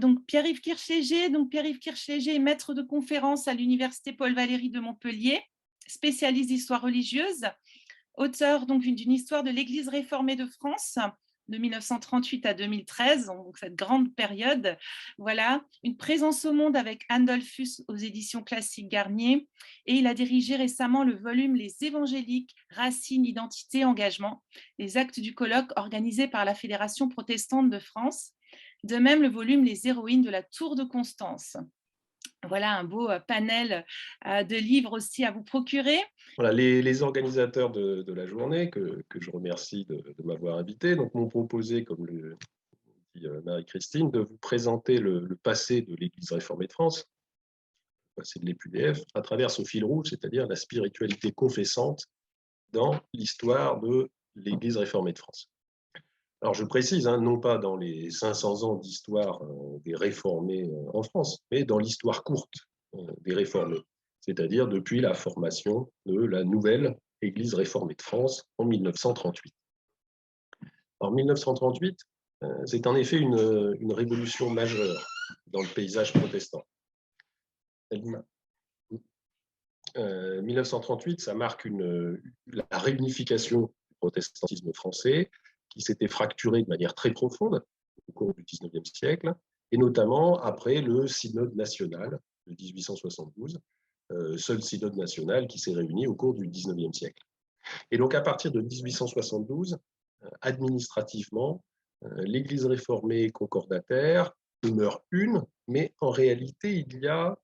Donc Pierre-Yves Kirchléger, est maître de conférence à l'université Paul Valéry de Montpellier, spécialiste d'histoire religieuse, auteur donc d'une histoire de l'Église réformée de France de 1938 à 2013, donc cette grande période. Voilà, une présence au monde avec Andolphus aux éditions Classiques Garnier, et il a dirigé récemment le volume Les évangéliques, racines, identité, engagement, les actes du colloque organisé par la Fédération protestante de France. De même, le volume Les héroïnes de la Tour de Constance. Voilà un beau panel de livres aussi à vous procurer. Voilà, les organisateurs de la journée, que je remercie de m'avoir invité, donc m'ont proposé, comme le dit Marie-Christine, de vous présenter le passé de l'Église réformée de France, le passé de l'EPUDF, à travers ce fil rouge, c'est-à-dire la spiritualité confessante dans l'histoire de l'Église réformée de France. Alors je précise, non pas dans les 500 ans d'histoire des réformés en France, mais dans l'histoire courte des réformés, c'est-à-dire depuis la formation de la nouvelle Église réformée de France en 1938. En 1938, c'est en effet une révolution majeure dans le paysage protestant. 1938, ça marque la réunification du protestantisme français, qui s'était fracturé de manière très profonde au cours du XIXe siècle, et notamment après le synode national de 1872, seul synode national qui s'est réuni au cours du XIXe siècle. Et donc à partir de 1872, administrativement, l'Église réformée concordataire demeure une, mais en réalité, il y a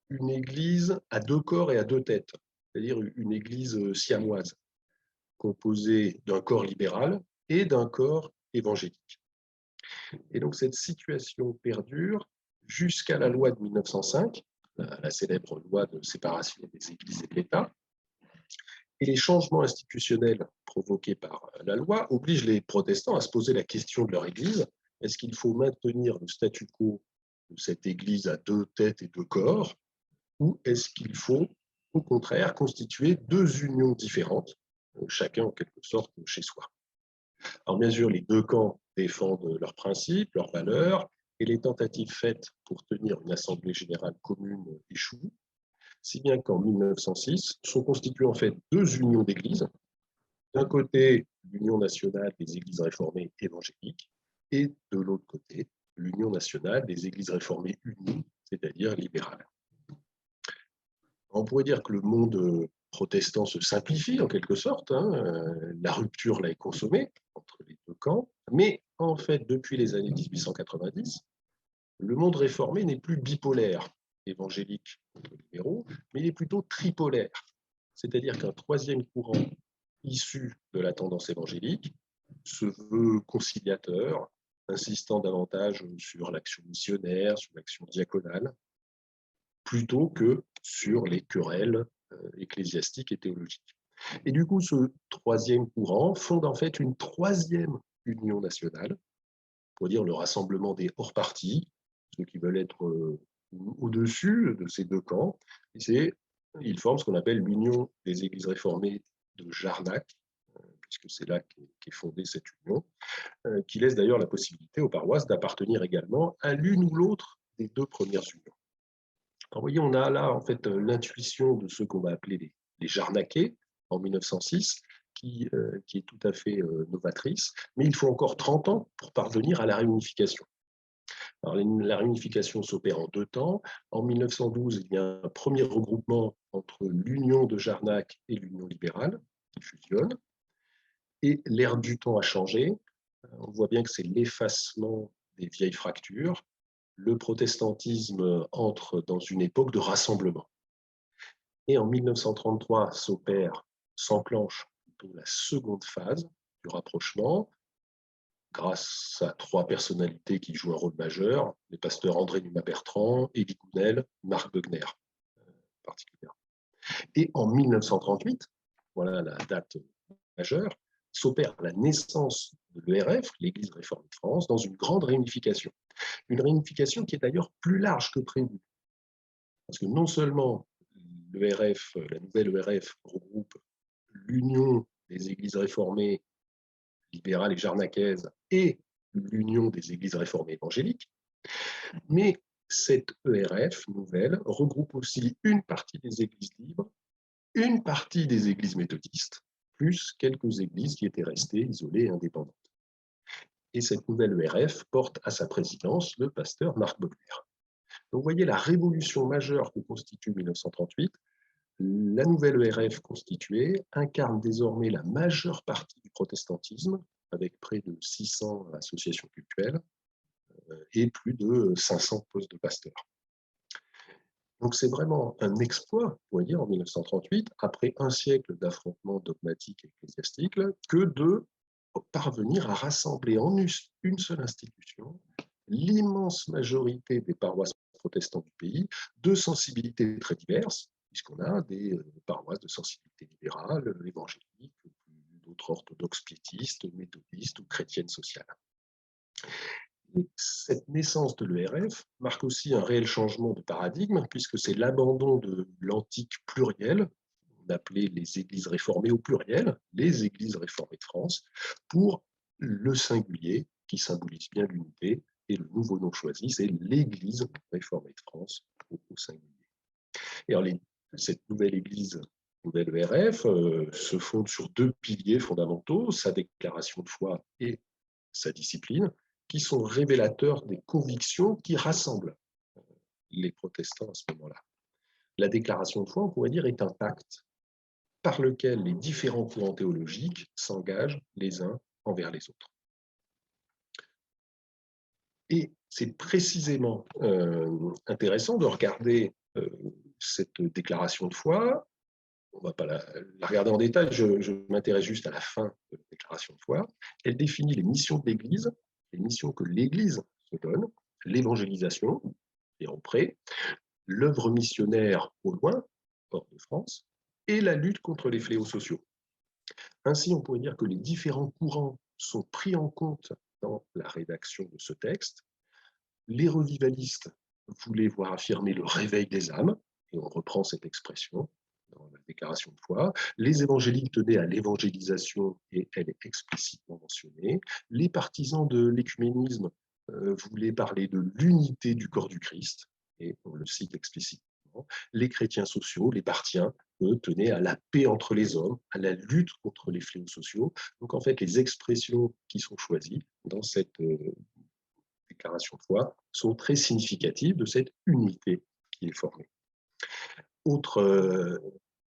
une église à deux corps et à deux têtes, c'est-à-dire une église siamoise, composée d'un corps libéral et d'un corps évangélique. Et donc cette situation perdure jusqu'à la loi de 1905, la célèbre loi de séparation des églises et de l'État. Et les changements institutionnels provoqués par la loi obligent les protestants à se poser la question de leur église. Est-ce qu'il faut maintenir le statu quo de cette église à deux têtes et deux corps, ou est-ce qu'il faut, au contraire, constituer deux unions différentes, chacun en quelque sorte chez soi? Alors bien sûr, les deux camps défendent leurs principes, leurs valeurs, et les tentatives faites pour tenir une assemblée générale commune échouent, si bien qu'en 1906 sont constituées en fait deux unions d'églises. D'un côté, l'Union nationale des églises réformées évangéliques, et de l'autre côté, l'Union nationale des églises réformées unies, c'est-à-dire libérales. On pourrait dire que le monde protestant se simplifie en quelque sorte, la rupture là est consommée entre les deux camps, mais en fait, depuis les années 1890, le monde réformé n'est plus bipolaire, évangélique contre libéraux, mais il est plutôt tripolaire, c'est-à-dire qu'un troisième courant issu de la tendance évangélique se veut conciliateur, insistant davantage sur l'action missionnaire, sur l'action diaconale, plutôt que sur les querelles ecclésiastiques et théologiques. Et du coup, ce troisième courant fonde en fait une troisième union nationale, pour dire le rassemblement des hors-partis, ceux qui veulent être au-dessus de ces deux camps. Ils forment ce qu'on appelle l'Union des Églises réformées de Jarnac, puisque c'est là qu'est fondée cette union, qui laisse d'ailleurs la possibilité aux paroisses d'appartenir également à l'une ou l'autre des deux premières unions. Alors, vous voyez, on a là en fait l'intuition de ce qu'on va appeler les Jarnaquais en 1906, qui est tout à fait novatrice, mais il faut encore 30 ans pour parvenir à la réunification. Alors, la réunification s'opère en deux temps. En 1912, il y a un premier regroupement entre l'Union de Jarnac et l'Union libérale qui fusionnent, et l'ère du temps a changé. On voit bien que c'est l'effacement des vieilles fractures. Le protestantisme entre dans une époque de rassemblement. Et en 1933 s'enclenche plutôt la seconde phase du rapprochement, grâce à trois personnalités qui jouent un rôle majeur, les pasteurs André Numa-Bertrand, Élie Gounel, Marc Beugner, particulièrement. Et en 1938, voilà la date majeure, s'opère la naissance de l'ERF, l'Église réformée de France, dans une grande réunification. Une réunification qui est d'ailleurs plus large que prévu. Parce que non seulement l'ERF, la nouvelle ERF regroupe l'Union des Églises réformées libérales et jarnaquaises et l'Union des Églises réformées évangéliques, Mais cette ERF nouvelle regroupe aussi une partie des églises libres, une partie des églises méthodistes, plus quelques églises qui étaient restées isolées et indépendantes. Et cette nouvelle ERF porte à sa présidence le pasteur Marc Bockler. Donc vous voyez la révolution majeure que constitue 1938. La nouvelle ERF constituée incarne désormais la majeure partie du protestantisme, avec près de 600 associations cultuelles et plus de 500 postes de pasteurs. Donc c'est vraiment un exploit, vous voyez, en 1938, après un siècle d'affrontements dogmatiques et ecclésiastiques, que de parvenir à rassembler en une seule institution l'immense majorité des paroisses protestantes du pays, de sensibilités très diverses, puisqu'on a des paroisses de sensibilité libérale, évangélique, d'autres orthodoxes piétistes, méthodistes ou chrétiennes sociales. Et cette naissance de l'ERF marque aussi un réel changement de paradigme, puisque c'est l'abandon de l'antique pluriel, on appelait les églises réformées au pluriel, les églises réformées de France, pour le singulier, qui symbolise bien l'unité, et le nouveau nom choisi, c'est l'Église réformée de France au singulier. Et alors, cette nouvelle Église, nouvelle ERF, se fonde sur deux piliers fondamentaux, sa déclaration de foi et sa discipline, qui sont révélateurs des convictions qui rassemblent les protestants à ce moment-là. La déclaration de foi, on pourrait dire, est un pacte par lequel les différents courants théologiques s'engagent les uns envers les autres. Et c'est précisément intéressant de regarder cette déclaration de foi. On ne va pas la regarder en détail, je m'intéresse juste à la fin de la déclaration de foi. Elle définit les missions de l'Église, les missions que l'Église se donne, l'évangélisation, et en près, l'œuvre missionnaire au loin, hors de France, et la lutte contre les fléaux sociaux. Ainsi, on pourrait dire que les différents courants sont pris en compte dans la rédaction de ce texte. Les revivalistes voulaient voir affirmer le réveil des âmes, et on reprend cette expression dans la déclaration de foi. Les évangéliques tenaient à l'évangélisation, et elle est explicitement mentionnée. Les partisans de l'écuménisme voulaient parler de l'unité du corps du Christ, et on le cite explicitement. Les chrétiens sociaux, les parthiens, eux, tenaient à la paix entre les hommes, à la lutte contre les fléaux sociaux. Donc en fait, les expressions qui sont choisies dans cette déclaration de foi sont très significatives de cette unité qui est formée. Autre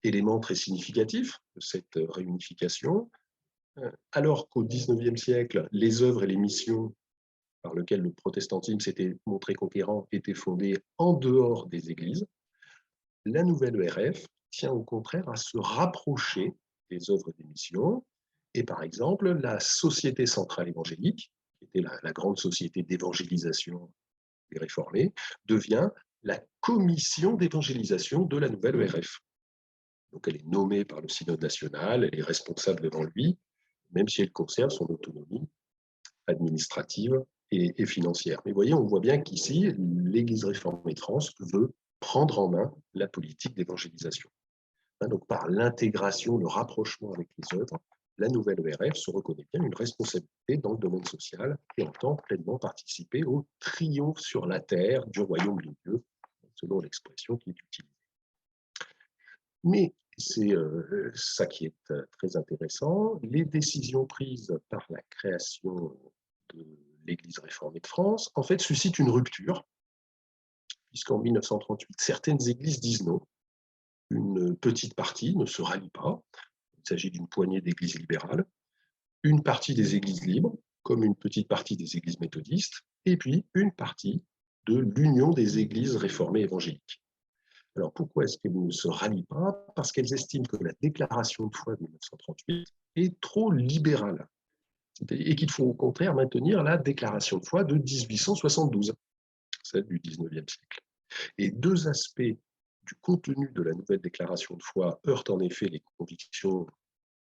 élément très significatif de cette réunification, alors qu'au XIXe siècle, les œuvres et les missions par lesquelles le protestantisme s'était montré conquérant étaient fondées en dehors des églises, la nouvelle ERF tient au contraire à se rapprocher des œuvres et des missions. Et par exemple, la Société centrale évangélique, qui était la grande société d'évangélisation des réformés, devient la commission d'évangélisation de la nouvelle ERF. Donc elle est nommée par le Synode national, elle est responsable devant lui, même si elle conserve son autonomie administrative et financière. Mais voyez, on voit bien qu'ici, l'Église réformée de France veut prendre en main la politique d'évangélisation. Donc par l'intégration, le rapprochement avec les œuvres, la nouvelle ERF se reconnaît bien une responsabilité dans le domaine social et entend pleinement participer au triomphe sur la terre du royaume de Dieu, selon l'expression qui est utilisée. Mais c'est ça qui est très intéressant, les décisions prises par la création de l'Église réformée de France, en fait, suscitent une rupture, puisqu'en 1938, certaines églises disent non, une petite partie ne se rallie pas, il s'agit d'une poignée d'églises libérales, une partie des églises libres, comme une petite partie des églises méthodistes, et puis une partie de l'Union des églises réformées évangéliques. Alors pourquoi est-ce qu'elles ne se rallient pas? Parce qu'elles estiment que la déclaration de foi de 1938 est trop libérale, et qu'il faut au contraire maintenir la déclaration de foi de 1872, celle du 19e siècle. Et deux aspects du contenu de la nouvelle déclaration de foi heurtent en effet les convictions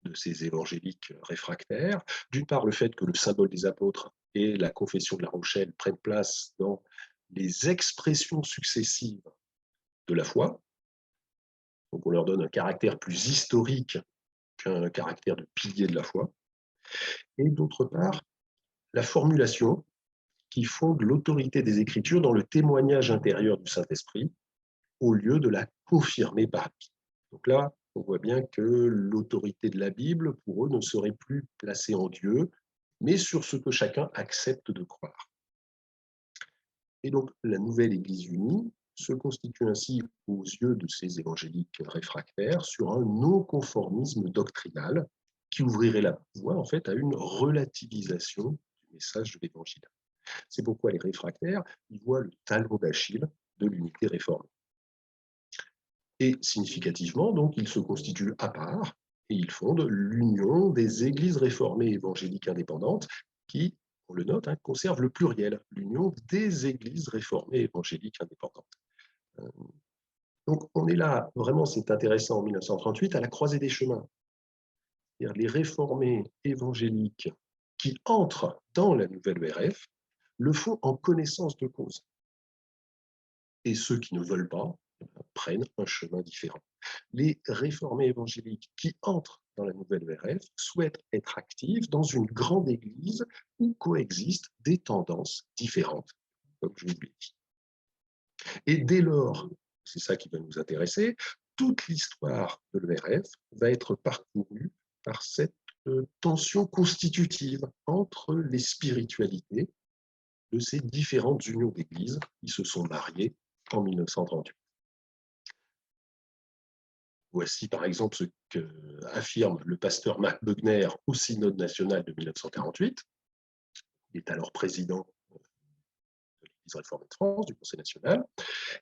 de ces évangéliques réfractaires. D'une part, le fait que le symbole des apôtres et la confession de la Rochelle prennent place dans les expressions successives de la foi. Donc on leur donne un caractère plus historique qu'un caractère de pilier de la foi. Et d'autre part, la formulation qui fonde l'autorité des Écritures dans le témoignage intérieur du Saint-Esprit, au lieu de la confirmer par lui. Donc là, on voit bien que l'autorité de la Bible, pour eux, ne serait plus placée en Dieu, mais sur ce que chacun accepte de croire. Et donc, la nouvelle Église unie se constitue ainsi aux yeux de ces évangéliques réfractaires sur un non-conformisme doctrinal qui ouvrirait la voie en fait à une relativisation du message de l'Évangile. C'est pourquoi les réfractaires y voient le talon d'Achille de l'unité réformée. Et significativement, donc, ils se constituent à part et ils fondent l'Union des Églises réformées évangéliques indépendantes qui, on le note, conserve le pluriel, l'Union des Églises réformées évangéliques indépendantes. Donc, on est là, vraiment, c'est intéressant, en 1938, à la croisée des chemins. C'est-à-dire les réformés évangéliques qui entrent dans la nouvelle ERF le font en connaissance de cause. Et ceux qui ne veulent pas prennent un chemin différent. Les réformés évangéliques qui entrent dans la nouvelle ERF souhaitent être actifs dans une grande église où coexistent des tendances différentes, comme je vous l'ai dit. Et dès lors, c'est ça qui va nous intéresser, toute l'histoire de l'ERF va être parcourue par cette tension constitutive entre les spiritualités de ces différentes unions d'églises qui se sont mariées en 1938. Voici par exemple ce qu'affirme le pasteur Marc Bögner au Synode national de 1948. Il est alors président de l'Église réformée de France, du Conseil national.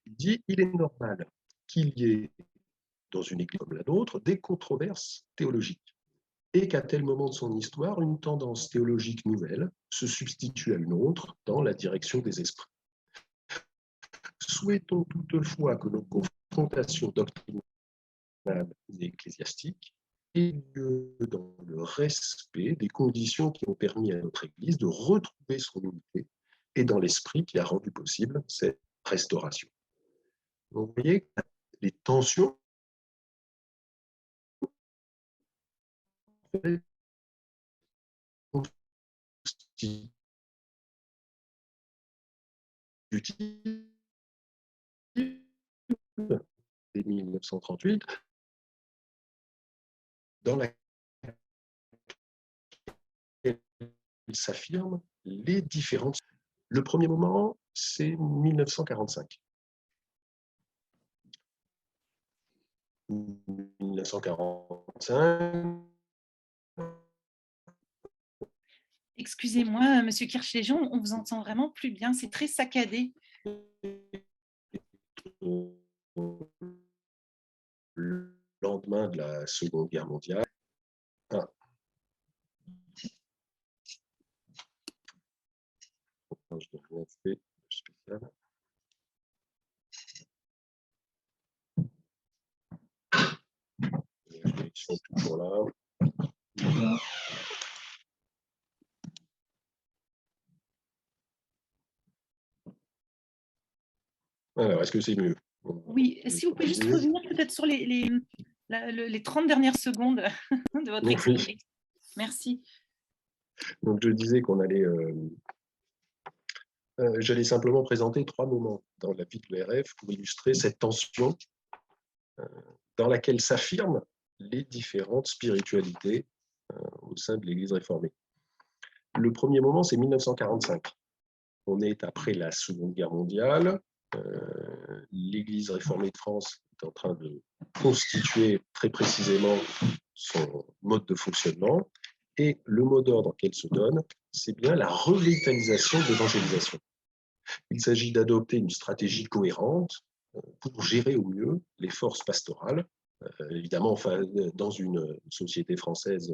Il dit « Il est normal qu'il y ait, dans une église comme la nôtre, des controverses théologiques, et qu'à tel moment de son histoire, une tendance théologique nouvelle se substitue à une autre dans la direction des esprits. Souhaitons toutefois que nos confrontations doctrinales et ecclésiastiques aient lieu dans le respect des conditions qui ont permis à notre Église de retrouver son unité et dans l'esprit qui a rendu possible cette restauration. » Donc, vous voyez, les tensions constituent dès 1938 dans laquelle s'affirment les différentes. Le premier moment, c'est 1945. 1945. Excusez-moi, Monsieur Kirchlégion, on vous entend vraiment plus bien, c'est très saccadé. Le lendemain de la Seconde Guerre mondiale. Ah. Je dois rien faire spécial. Les élections toujours là. Alors, est-ce que c'est mieux? Oui, si vous pouvez juste revenir peut-être sur les 30 dernières secondes de votre exposé. Merci. Donc, je disais qu'on allait... j'allais simplement présenter 3 moments dans la vie de l'ERF pour illustrer cette tension dans laquelle s'affirment les différentes spiritualités au sein de l'Église réformée. Le premier moment, c'est 1945. On est après la Seconde Guerre mondiale. L'Église réformée de France est en train de constituer très précisément son mode de fonctionnement. Et le mot d'ordre qu'elle se donne, c'est bien la revitalisation de l'évangélisation. Il s'agit d'adopter une stratégie cohérente pour gérer au mieux les forces pastorales. Évidemment, enfin, dans une société française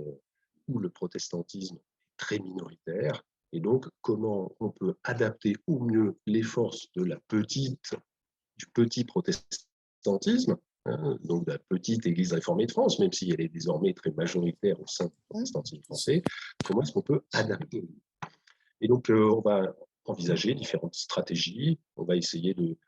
où le protestantisme est très minoritaire, et donc comment on peut adapter au mieux les forces de du petit protestantisme, donc de la petite Église réformée de France, même si elle est désormais très majoritaire au sein du protestantisme français, comment est-ce qu'on peut adapter? Et donc, on va envisager différentes stratégies. On va essayer de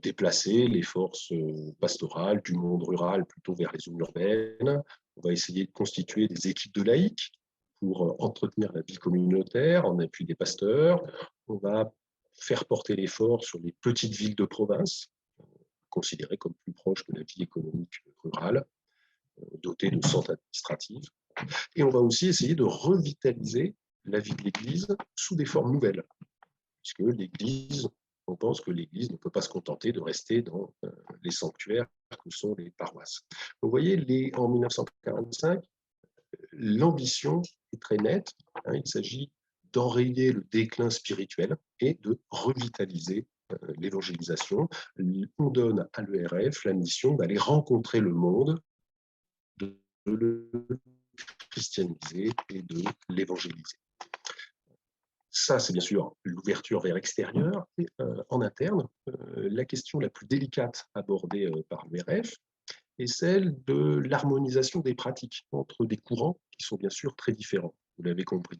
déplacer les forces pastorales du monde rural plutôt vers les zones urbaines. On va essayer de constituer des équipes de laïcs pour entretenir la vie communautaire en appui des pasteurs. On va faire porter l'effort sur les petites villes de province, considérées comme plus proches de la vie économique rurale, dotées de centres administratifs. Et on va aussi essayer de revitaliser la vie de l'Église sous des formes nouvelles, puisque l'Église, on pense que l'Église ne peut pas se contenter de rester dans les sanctuaires que sont les paroisses. Vous voyez, en 1945, l'ambition est très nette. Il s'agit d'enrayer le déclin spirituel et de revitaliser l'évangélisation. On donne à l'ERF la mission d'aller rencontrer le monde, de le christianiser et de l'évangéliser. Ça, c'est bien sûr l'ouverture vers l'extérieur. Et en interne, la question la plus délicate abordée par l'ERF est celle de l'harmonisation des pratiques entre des courants qui sont bien sûr très différents, vous l'avez compris.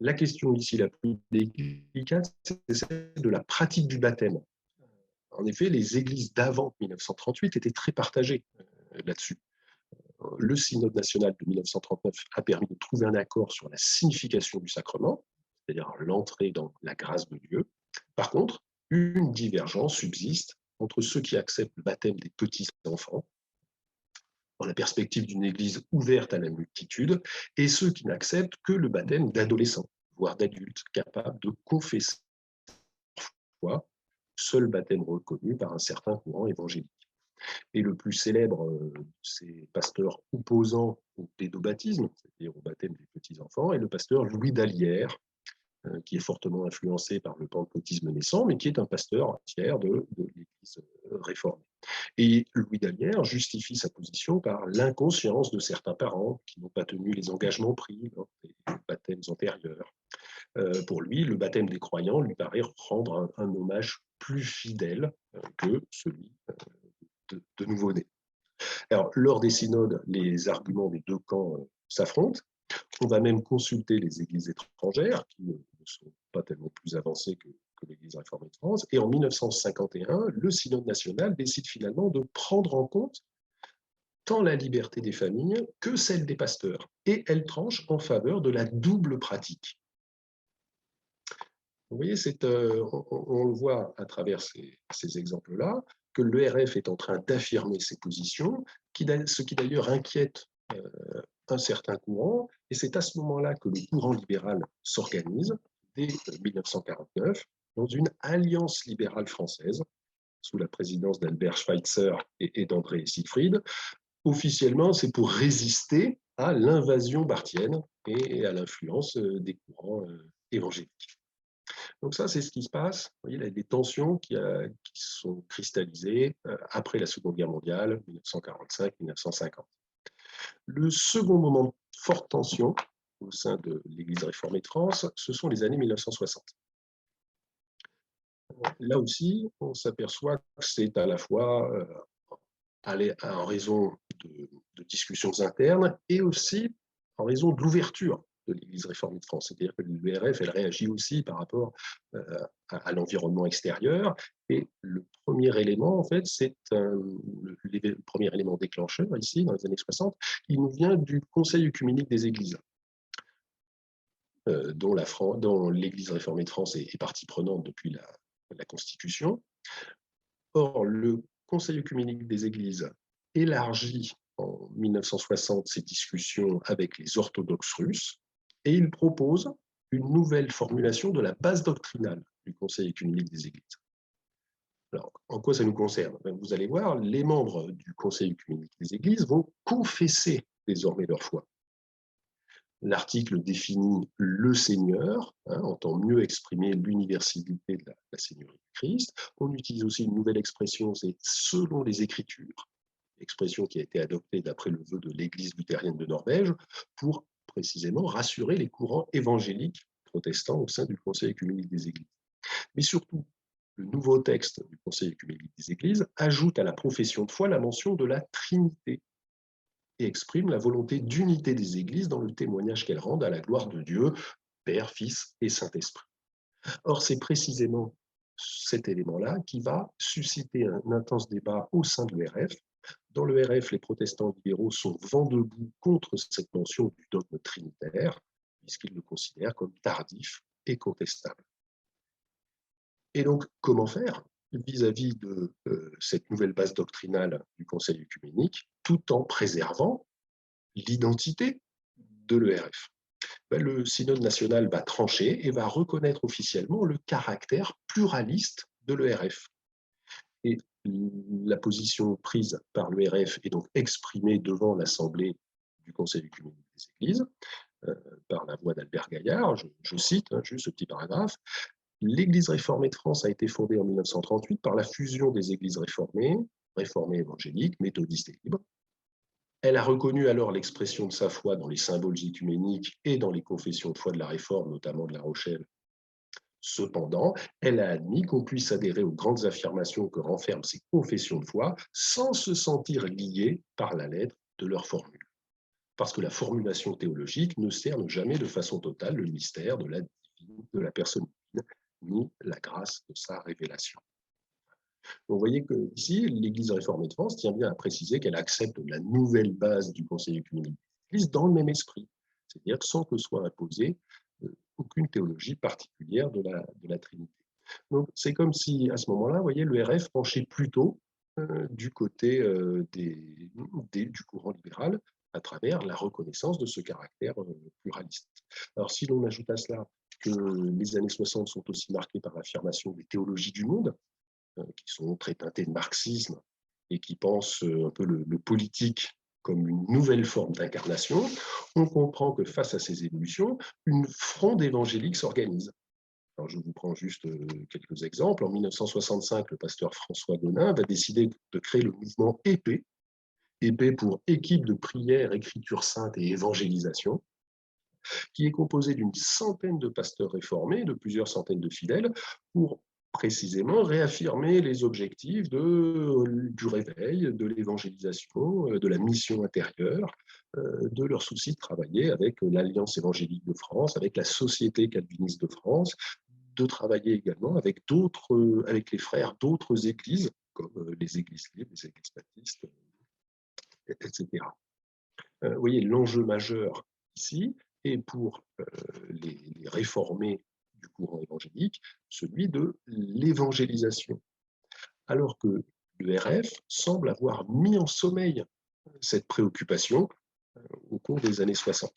La question ici la plus délicate, c'est celle de la pratique du baptême. En effet, les églises d'avant 1938 étaient très partagées là-dessus. Le synode national de 1939 a permis de trouver un accord sur la signification du sacrement, c'est-à-dire l'entrée dans la grâce de Dieu. Par contre, une divergence subsiste entre ceux qui acceptent le baptême des petits-enfants, dans la perspective d'une église ouverte à la multitude, et ceux qui n'acceptent que le baptême d'adolescents, voire d'adultes, capables de confesser leur foi, seul baptême reconnu par un certain courant évangélique. Et le plus célèbre de ces pasteurs opposants au pédobaptisme, c'est-à-dire au baptême des petits-enfants, est le pasteur Louis Dallière, qui est fortement influencé par le pentecôtisme naissant, mais qui est un pasteur tiers de l'Église réformée. Et Louis Dallière justifie sa position par l'inconscience de certains parents qui n'ont pas tenu les engagements pris dans les baptêmes antérieurs. Pour lui, le baptême des croyants lui paraît rendre un hommage plus fidèle que celui de nouveau-nés. Alors, lors des synodes, les arguments des deux camps s'affrontent. On va même consulter les églises étrangères, qui ne sont pas tellement plus avancées que l'Église réformée de France. Et en 1951, le synode national décide finalement de prendre en compte tant la liberté des familles que celle des pasteurs. Et elle tranche en faveur de la double pratique. Vous voyez, on le voit à travers ces exemples-là, que l'ERF est en train d'affirmer ses positions, ce qui d'ailleurs inquiète un certain courant, et c'est à ce moment-là que le courant libéral s'organise, dès 1949, dans une alliance libérale française, sous la présidence d'Albert Schweitzer et d'André Siegfried. Officiellement, c'est pour résister à l'invasion barthienne et à l'influence des courants évangéliques. Donc ça, c'est ce qui se passe. Vous voyez, il y a des tensions qui sont cristallisées après la Seconde Guerre mondiale, 1945-1950. Le second moment de forte tension au sein de l'Église réformée de France, ce sont les années 1960. Là aussi, on s'aperçoit que c'est à la fois en raison de discussions internes et aussi en raison de l'ouverture de l'Église réformée de France. C'est-à-dire que l'URF, elle réagit aussi par rapport à l'environnement extérieur. Et le premier élément, en fait, c'est le premier élément déclencheur ici, dans les années 60, il nous vient du Conseil œcuménique des Églises, dont l'Église réformée de France est partie prenante depuis la Constitution. Or, le Conseil œcuménique des Églises élargit en 1960 ses discussions avec les orthodoxes russes et il propose une nouvelle formulation de la base doctrinale du Conseil œcuménique des Églises. Alors, en quoi ça nous concerne? Vous allez voir, les membres du Conseil œcuménique des Églises vont confesser désormais leur foi. L'article définit le Seigneur, entend mieux exprimer l'universalité de la Seigneurie du Christ. On utilise aussi une nouvelle expression, c'est selon les Écritures, expression qui a été adoptée d'après le vœu de l'Église luthérienne de Norvège, pour précisément rassurer les courants évangéliques protestants au sein du Conseil œcuménique des Églises. Mais surtout, le nouveau texte du Conseil œcuménique des Églises ajoute à la profession de foi la mention de la Trinité et exprime la volonté d'unité des Églises dans le témoignage qu'elles rendent à la gloire de Dieu, Père, Fils et Saint-Esprit. Or, c'est précisément cet élément-là qui va susciter un intense débat au sein de l'ERF, Dans le RF, les protestants libéraux sont vent debout contre cette mention du dogme trinitaire, puisqu'ils le considèrent comme tardif et contestable. Et donc, comment faire vis-à-vis de cette nouvelle base doctrinale du Conseil œcuménique, tout en préservant l'identité de l'ERF? Le synode national va trancher et va reconnaître officiellement le caractère pluraliste de l'ERF. Et la position prise par l'ERF est donc exprimée devant l'Assemblée du Conseil œcuménique des Églises, par la voix d'Albert Gaillard. Je cite juste ce petit paragraphe. L'Église réformée de France a été fondée en 1938 par la fusion des églises réformées évangéliques, méthodistes et libres. Elle a reconnu alors l'expression de sa foi dans les symboles œcuméniques et dans les confessions de foi de la Réforme, notamment de La Rochelle. Cependant, elle a admis qu'on puisse adhérer aux grandes affirmations que renferment ces confessions de foi sans se sentir lié par la lettre de leur formule. Parce que la formulation théologique ne cerne jamais de façon totale le mystère de la personne divine, ni la grâce de sa révélation. Donc, vous voyez qu'ici, l'Église réformée de France tient bien à préciser qu'elle accepte la nouvelle base du Conseil œcuménique des Églises dans le même esprit, c'est-à-dire sans que soit imposée aucune théologie particulière de la Trinité. Donc, c'est comme si, à ce moment-là, vous voyez, le RF penchait plutôt du côté du courant libéral à travers la reconnaissance de ce caractère pluraliste. Alors, si l'on ajoute à cela que les années 60 sont aussi marquées par l'affirmation des théologies du monde, qui sont très teintées de marxisme et qui pensent un peu le politique comme une nouvelle forme d'incarnation, on comprend que face à ces évolutions, une fronde évangélique s'organise. Alors, je vous prends juste quelques exemples. En 1965, le pasteur François Gonin va décider de créer le mouvement épée, épée pour équipe de prière, écriture sainte et évangélisation, qui est composé d'une centaine de pasteurs réformés, de plusieurs centaines de fidèles, pour précisément réaffirmer les objectifs du réveil, de l'évangélisation, de la mission intérieure, de leur souci de travailler avec l'Alliance évangélique de France, avec la Société calviniste de France, de travailler également avec les frères d'autres églises, comme les églises libres, les églises baptistes, etc. Vous voyez, l'enjeu majeur ici est pour les réformés du courant évangélique, celui de l'évangélisation. Alors que le RF semble avoir mis en sommeil cette préoccupation au cours des années 60.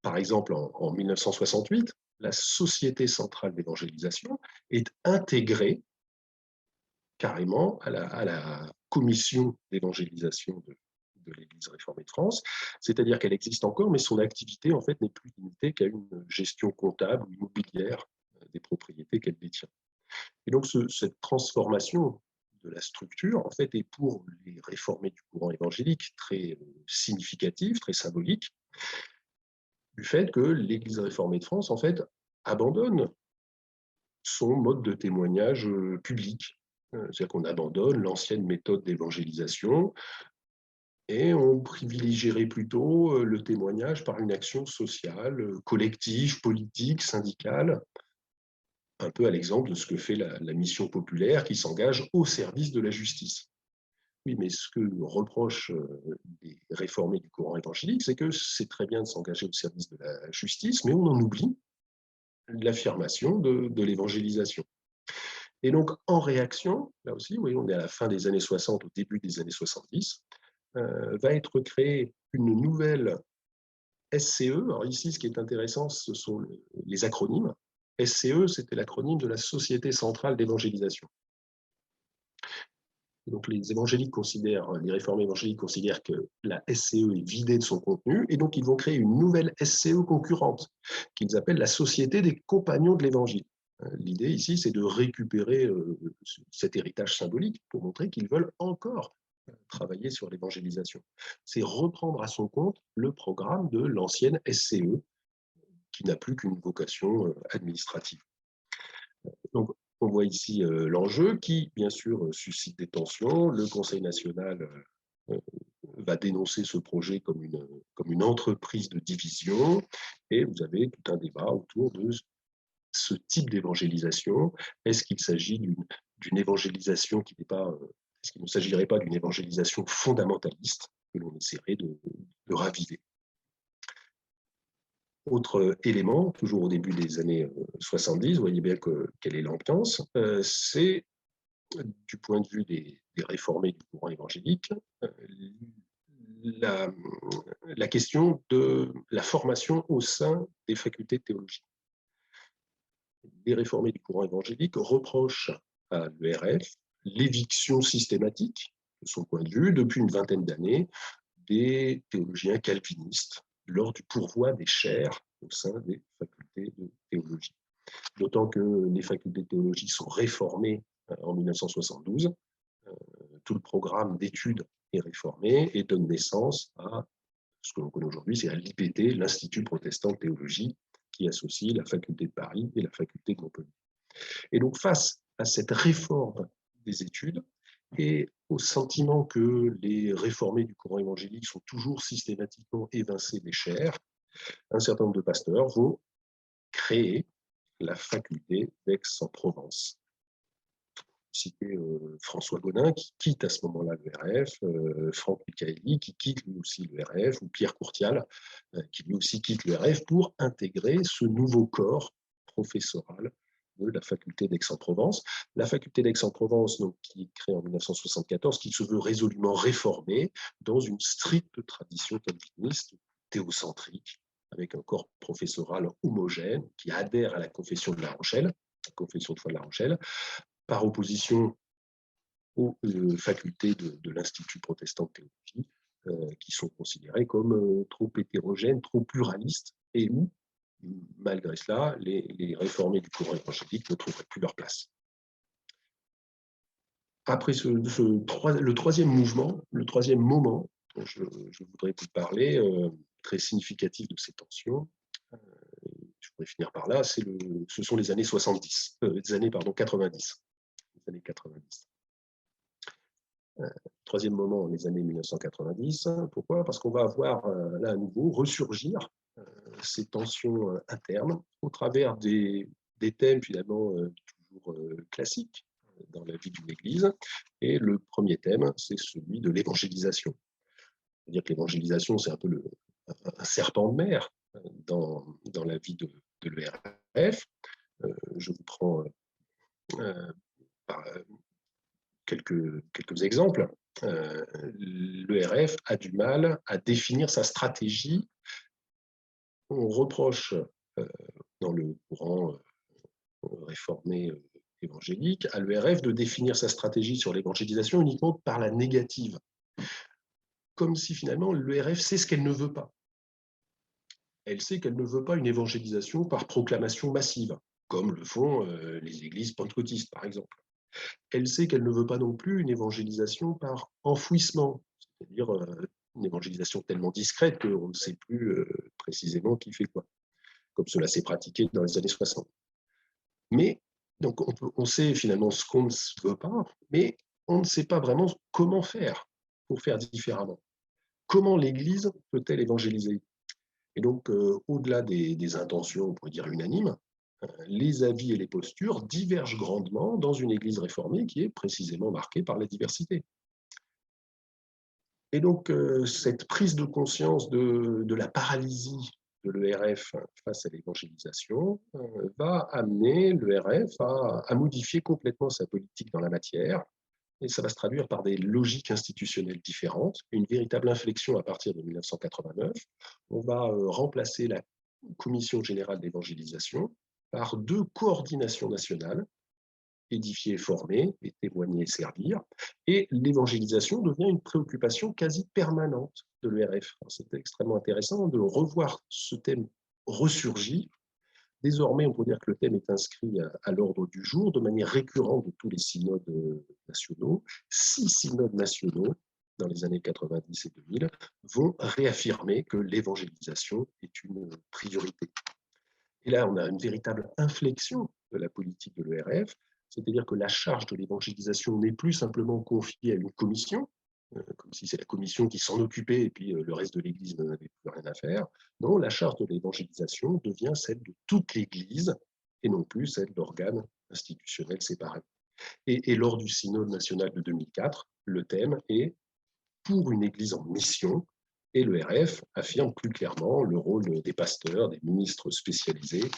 Par exemple, en 1968, la Société centrale d'évangélisation est intégrée carrément à la commission d'évangélisation de l'Église réformée de France, c'est-à-dire qu'elle existe encore, mais son activité en fait n'est plus limitée qu'à une gestion comptable ou immobilière des propriétés qu'elle détient. Et donc cette transformation de la structure en fait est pour les réformés du courant évangélique très significative, très symbolique, du fait que l'Église réformée de France en fait abandonne son mode de témoignage public. C'est-à-dire qu'on abandonne l'ancienne méthode d'évangélisation et on privilégierait plutôt le témoignage par une action sociale, collective, politique, syndicale, un peu à l'exemple de ce que fait la mission populaire qui s'engage au service de la justice. Oui, mais ce que reprochent les réformés du courant évangélique, c'est que c'est très bien de s'engager au service de la justice, mais on en oublie l'affirmation de l'évangélisation. Et donc, en réaction, là aussi, vous voyez, on est à la fin des années 60, au début des années 70, va être créée une nouvelle SCE. Alors ici, ce qui est intéressant, ce sont les acronymes. SCE, c'était l'acronyme de la Société centrale d'évangélisation. Donc les évangéliques les réformés évangéliques considèrent que la SCE est vidée de son contenu, et donc ils vont créer une nouvelle SCE concurrente, qu'ils appellent la Société des compagnons de l'Évangile. L'idée ici, c'est de récupérer cet héritage symbolique pour montrer qu'ils veulent encore travailler sur l'évangélisation. C'est reprendre à son compte le programme de l'ancienne SCE, qui n'a plus qu'une vocation administrative. Donc, on voit ici l'enjeu qui, bien sûr, suscite des tensions. Le Conseil national va dénoncer ce projet comme une entreprise de division, et vous avez tout un débat autour de ce type d'évangélisation. Est-ce qu'il s'agit d'une évangélisation qui n'est pas Est-ce qu'il ne s'agirait pas d'une évangélisation fondamentaliste que l'on essaierait de raviver? Autre élément, toujours au début des années 70, vous voyez bien quelle est l'ambiance, c'est, du point de vue des réformés du courant évangélique, la question de la formation au sein des facultés de théologie. Les réformés du courant évangélique reprochent à l'ERF l'éviction systématique, de son point de vue, depuis une vingtaine d'années, des théologiens calvinistes lors du pourvoi des chaires au sein des facultés de théologie. D'autant que les facultés de théologie sont réformées en 1972, tout le programme d'études est réformé et donne naissance à ce que l'on connaît aujourd'hui, c'est à l'IPT, l'Institut protestant de théologie, qui associe la faculté de Paris et la faculté de Montpellier. Et donc, face à cette réforme des études et au sentiment que les réformés du courant évangélique sont toujours systématiquement évincés des chaires, un certain nombre de pasteurs vont créer la faculté d'Aix-en-Provence. Citer François Godin, qui quitte à ce moment-là l'ERF, Franck Michaeli, qui quitte lui aussi l'ERF, ou Pierre Courtial, qui lui aussi quitte l'ERF, pour intégrer ce nouveau corps professoral de la faculté d'Aix-en-Provence. La faculté d'Aix-en-Provence, donc, qui est créée en 1974, qui se veut résolument réformée dans une stricte tradition calviniste théocentrique, avec un corps professoral homogène qui adhère à la confession de La Rochelle, la confession de foi de La Rochelle, par opposition aux facultés de l'Institut protestant de théologie, qui sont considérées comme trop hétérogènes, trop pluralistes, et où, malgré cela, les réformés du courant évangélique ne trouveraient plus leur place. Après le troisième mouvement, le troisième moment dont je voudrais vous parler, très significatif de ces tensions, je voudrais finir par là, ce sont les années 70, les années 90. Les années 90. Troisième moment, les années 1990. Pourquoi? Parce qu'on va avoir là à nouveau ressurgir ces tensions internes au travers des thèmes finalement toujours classiques dans la vie d'une Église. Et le premier thème, c'est celui de l'évangélisation. C'est-à-dire que l'évangélisation, c'est un peu un serpent de mer dans la vie de l'ERF. Je vous prends quelques exemples. L'ERF a du mal à définir sa stratégie. On reproche dans le courant réformé évangélique à l'ERF de définir sa stratégie sur l'évangélisation uniquement par la négative, comme si finalement l'ERF sait ce qu'elle ne veut pas. Elle sait qu'elle ne veut pas une évangélisation par proclamation massive, comme le font les églises pentecôtistes, par exemple. Elle sait qu'elle ne veut pas non plus une évangélisation par enfouissement, c'est-à-dire une évangélisation tellement discrète qu'on ne sait plus précisément qui fait quoi, comme cela s'est pratiqué dans les années 60. Mais donc on sait finalement ce qu'on ne veut pas, mais on ne sait pas vraiment comment faire pour faire différemment. Comment l'Église peut-elle évangéliser? Et donc, au-delà des intentions, on pourrait dire unanimes, les avis et les postures divergent grandement dans une Église réformée qui est précisément marquée par la diversité. Et donc, cette prise de conscience de la paralysie de l'ERF face à l'évangélisation va amener l'ERF à modifier complètement sa politique dans la matière, et ça va se traduire par des logiques institutionnelles différentes, une véritable inflexion à partir de 1989. On va remplacer la Commission générale d'évangélisation par 2 coordinations nationales, édifier et former, et témoigner et servir, et l'évangélisation devient une préoccupation quasi permanente de l'ERF. C'était extrêmement intéressant de revoir ce thème ressurgir. Désormais, on peut dire que le thème est inscrit à l'ordre du jour de manière récurrente de tous les synodes nationaux. 6 synodes nationaux, dans les années 90 et 2000, vont réaffirmer que l'évangélisation est une priorité. Et là, on a une véritable inflexion de la politique de l'ERF, c'est-à-dire que la charge de l'évangélisation n'est plus simplement confiée à une commission, comme si c'est la commission qui s'en occupait et puis le reste de l'Église n'avait plus rien à faire. Non, la charge de l'évangélisation devient celle de toute l'Église et non plus celle d'organes institutionnels séparés. Et lors du synode national de 2004, le thème est « Pour une Église en mission ». Et le RF affirme plus clairement le rôle des pasteurs, des ministres spécialisés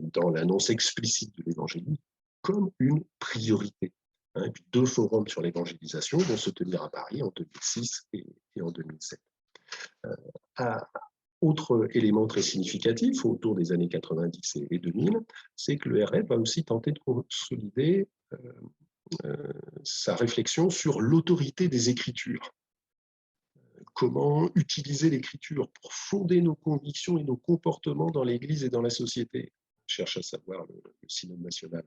dans l'annonce explicite de l'évangélisme comme une priorité. Et puis 2 forums sur l'évangélisation vont se tenir à Paris en 2006 et en 2007. Autre élément très significatif autour des années 90 et 2000, c'est que le RF a aussi tenté de consolider sa réflexion sur l'autorité des Écritures. Comment utiliser l'Écriture pour fonder nos convictions et nos comportements dans l'Église et dans la société, cherche à savoir le Synode national.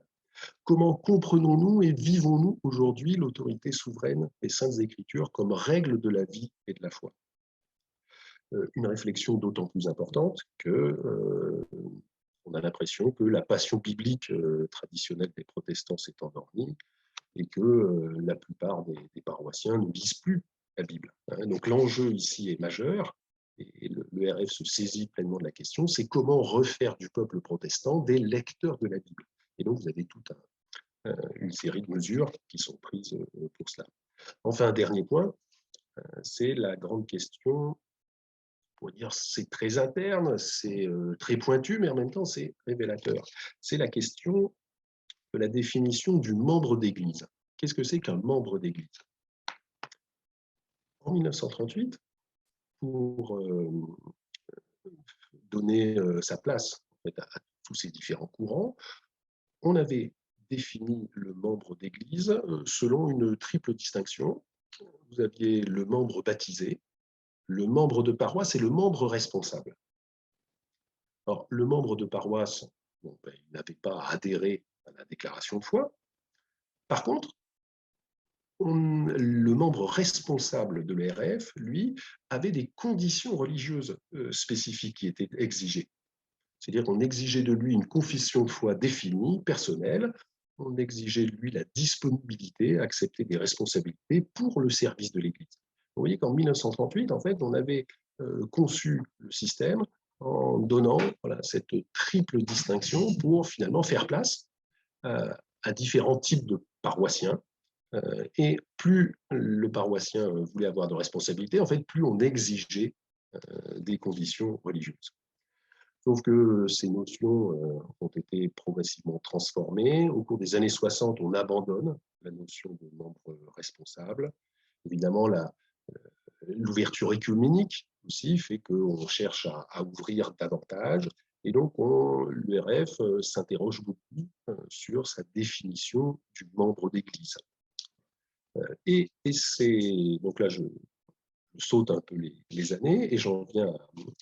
Comment comprenons-nous et vivons-nous aujourd'hui l'autorité souveraine des Saintes Écritures comme règle de la vie et de la foi? Une réflexion d'autant plus importante que on a l'impression que la passion biblique traditionnelle des protestants s'est endormie et que la plupart des paroissiens ne lisent plus la Bible. Donc l'enjeu ici est majeur, et le RF se saisit pleinement de la question, c'est comment refaire du peuple protestant des lecteurs de la Bible. Et donc vous avez toute une série de mesures qui sont prises pour cela. Enfin, un dernier point, c'est la grande question, on va dire, c'est très interne, c'est très pointu, mais en même temps c'est révélateur. C'est la question de la définition du membre d'Église. Qu'est-ce que c'est qu'un membre d'Église? En 1938, pour donner sa place en fait, à tous ces différents courants, on avait défini le membre d'Église selon une triple distinction. Vous aviez le membre baptisé, le membre de paroisse et le membre responsable. Alors, le membre de paroisse, bon, il n'avait pas adhéré à la déclaration de foi. Par contre, le membre responsable de l'ERF, lui, avait des conditions religieuses spécifiques qui étaient exigées. C'est-à-dire qu'on exigeait de lui une confession de foi définie, personnelle, on exigeait de lui la disponibilité à accepter des responsabilités pour le service de l'Église. Vous voyez qu'en 1938, en fait, on avait conçu le système en donnant cette triple distinction pour finalement faire place à différents types de paroissiens. Et plus le paroissien voulait avoir de responsabilités, en fait, plus on exigeait des conditions religieuses. Sauf que ces notions ont été progressivement transformées. Au cours des années 60, on abandonne la notion de membre responsable. Évidemment, l'ouverture œcuménique aussi fait qu'on cherche à ouvrir davantage. Et donc, l'URF s'interroge beaucoup sur sa définition du membre d'Église. Et c'est donc là, je saute un peu les années et j'en viens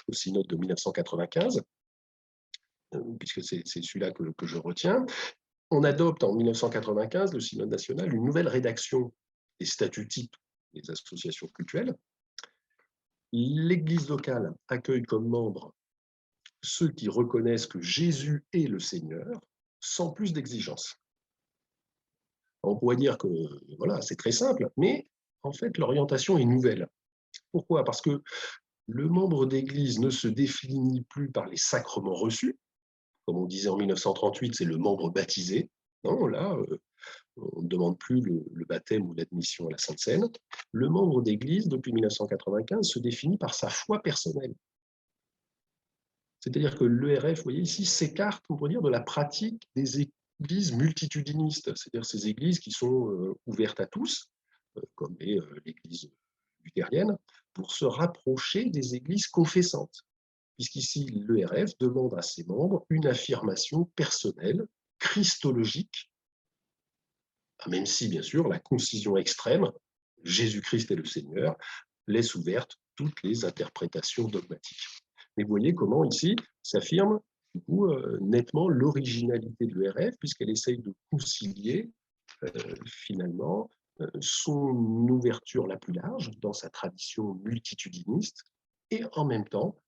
au synode de 1995, puisque c'est celui-là que je retiens. On adopte en 1995, le synode national, une nouvelle rédaction des statuts types des associations cultuelles. L'Église locale accueille comme membres ceux qui reconnaissent que Jésus est le Seigneur, sans plus d'exigence. On pourrait dire que voilà, c'est très simple, mais en fait, l'orientation est nouvelle. Pourquoi? Parce que le membre d'Église ne se définit plus par les sacrements reçus. Comme on disait en 1938, c'est le membre baptisé. Non, là, on ne demande plus le baptême ou l'admission à la Sainte Seine. Le membre d'Église, depuis 1995, se définit par sa foi personnelle. C'est-à-dire que l'ERF, vous voyez ici, s'écarte, on pourrait dire, de la pratique des églises multitudinistes, c'est-à-dire ces églises qui sont ouvertes à tous, comme est l'église luthérienne, pour se rapprocher des églises confessantes. Puisqu'ici, l'ERF demande à ses membres une affirmation personnelle, christologique, même si, bien sûr, la concision extrême, Jésus-Christ est le Seigneur, laisse ouvertes toutes les interprétations dogmatiques. Mais vous voyez comment, ici, s'affirme du coup, nettement l'originalité de l'ERF, puisqu'elle essaye de concilier, finalement, son ouverture la plus large dans sa tradition multitudiniste et en même temps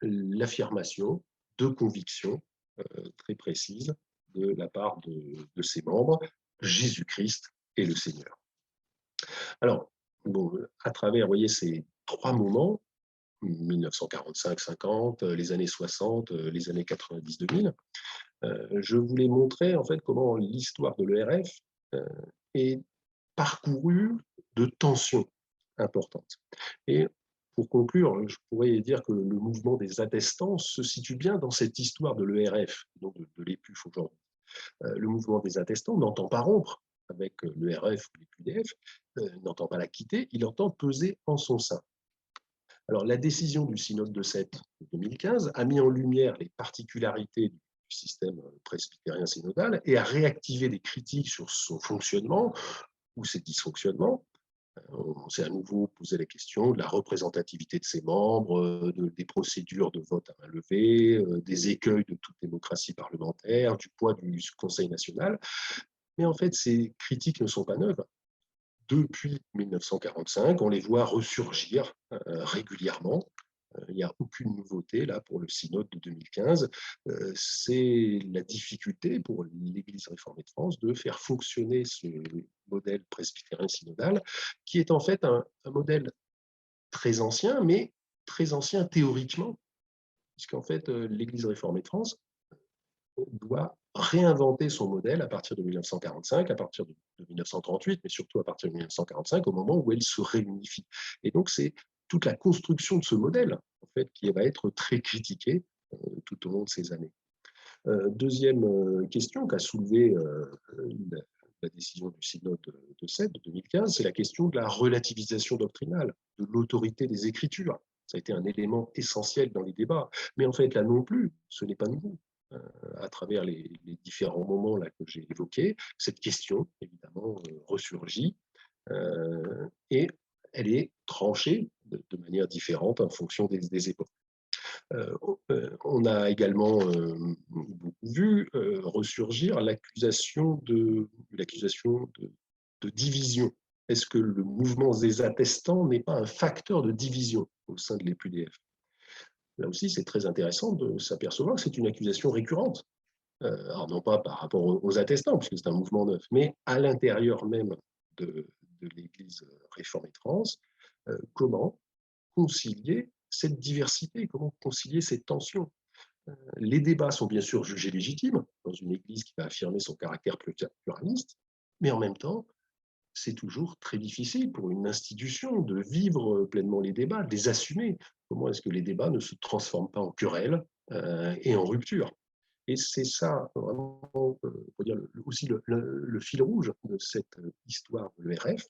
l'affirmation de convictions très précises de la part de ses membres. Jésus-Christ est le Seigneur. Alors, bon, à travers, vous voyez, ces 3 moments, 1945-50, les années 60, les années 90-2000, je voulais montrer en fait comment l'histoire de l'ERF est parcouru de tensions importantes. Et pour conclure, je pourrais dire que le mouvement des attestants se situe bien dans cette histoire de l'ERF, donc de l'EPUF aujourd'hui. Le mouvement des attestants n'entend pas rompre avec l'ERF ou l'EQDF, n'entend pas la quitter, il entend peser en son sein. Alors, la décision du synode de Sète de 2015 a mis en lumière les particularités du système presbytérien synodal et a réactivé des critiques sur son fonctionnement ou ses dysfonctionnements. On s'est à nouveau posé la question de la représentativité de ses membres, des procédures de vote à main levée, des écueils de toute démocratie parlementaire, du poids du Conseil national. Mais en fait, ces critiques ne sont pas neuves. Depuis 1945, on les voit ressurgir régulièrement. Il n'y a aucune nouveauté là pour le synode de 2015. C'est la difficulté pour l'Église réformée de France de faire fonctionner ce modèle presbytérien synodal, qui est en fait un modèle très ancien, mais très ancien théoriquement, puisqu'en fait l'Église réformée de France doit réinventer son modèle à partir de 1945, à partir de 1938, mais surtout à partir de 1945, au moment où elle se réunifie. Et donc, c'est toute la construction de ce modèle, en fait, qui va être très critiquée tout au long de ces années. Deuxième question qu'a soulevée la décision du synode de Sète de 2015, c'est la question de la relativisation doctrinale, de l'autorité des Écritures. Ça a été un élément essentiel dans les débats. Mais en fait, là non plus, ce n'est pas nouveau. À travers les différents moments là, que j'ai évoqués, cette question, évidemment, ressurgit et elle est tranchée de manière différente en fonction des époques. On a également beaucoup vu ressurgir l'accusation de division. Est-ce que le mouvement des attestants n'est pas un facteur de division au sein de l'EPUDF? Là aussi, c'est très intéressant de s'apercevoir que c'est une accusation récurrente. Alors non pas par rapport aux attestants, puisque c'est un mouvement neuf, mais à l'intérieur même de l'Église réformée de France, comment concilier cette diversité, comment concilier cette tension. Les débats sont bien sûr jugés légitimes dans une Église qui va affirmer son caractère pluraliste, mais en même temps, c'est toujours très difficile pour une institution de vivre pleinement les débats, de les assumer. Comment est-ce que les débats ne se transforment pas en querelles et en rupture? Et c'est ça, vraiment, dire, aussi le fil rouge de cette histoire de l'ERF.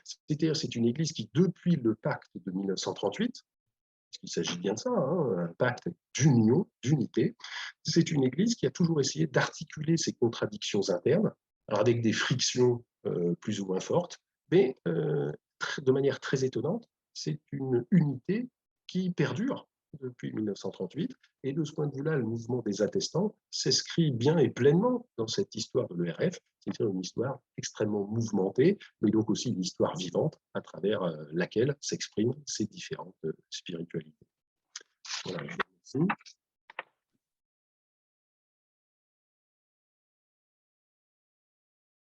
C'est-à-dire c'est une Église qui, depuis le pacte de 1938, parce qu'il s'agit bien de ça, hein, un pacte d'union, d'unité, c'est une Église qui a toujours essayé d'articuler ses contradictions internes, alors avec des frictions plus ou moins fortes, mais de manière très étonnante, c'est une unité qui perdure depuis 1938. Et de ce point de vue-là, le mouvement des attestants s'inscrit bien et pleinement dans cette histoire de l'ERF, c'est-à-dire une histoire extrêmement mouvementée, mais donc aussi une histoire vivante à travers laquelle s'expriment ces différentes spiritualités. Voilà, je vous remercie.